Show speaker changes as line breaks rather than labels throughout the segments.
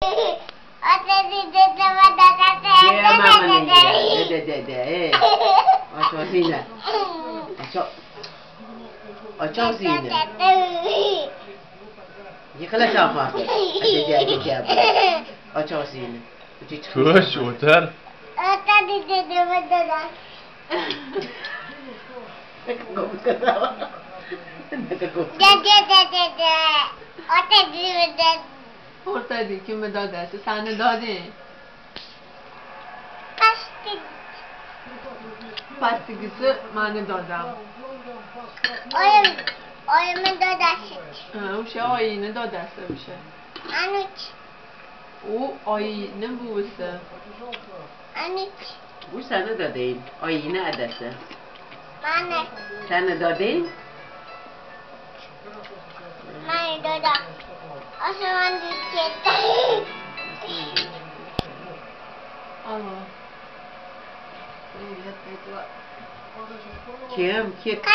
Aç ağzını. Aç ağzını. Yıkılacağım artık. Aç ağzını.
Tuş otur.
Ortaydı kime dadası? Sen ne dadın? Pastigisi mane dadam.
Oyumun dadası.
O şey ayının dadası bir şey.
Anuç.
O ayının buvusu.
Anuç.
Bu sana da değil. Ay yine adası.
Mane.
Sana da değil.
Mane dada. O zaman düşecekti.
Allah.
Kim? Gitti.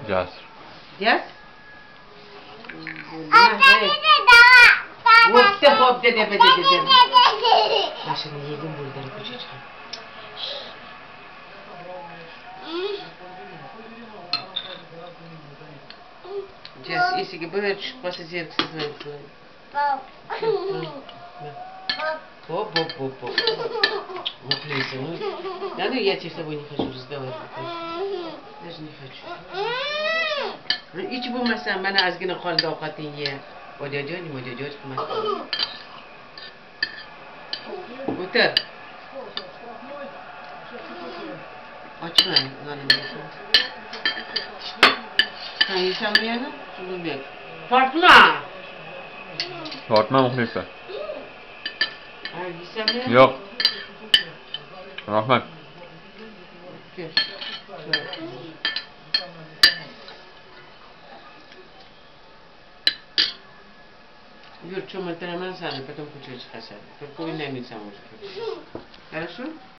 Caz.
Yes?
Dada.
Vurdu hop dede be dede. Başını yedim burada küçücük. Jess, iyisi ki böyle çıkması zevksiz böyle. Hop hop hop hop. Муклейся, ну. Да ну я тебе с тобой не хочу разговаривать. Даже не хочу. Hiç bulmasan bana azgın halde avukatın ye. Ocacoç kumasın. Otur. Açma lanım yesin. Sen yaşamayanı? Şunu bek. Fatma!
Tortma muhlisa.
Ay yaşamayanı?
Yok. Rahmat.
Gel. Юр, что мы траман сами, потом кучу чехасали. Только вы нами сам уже. Хорошо?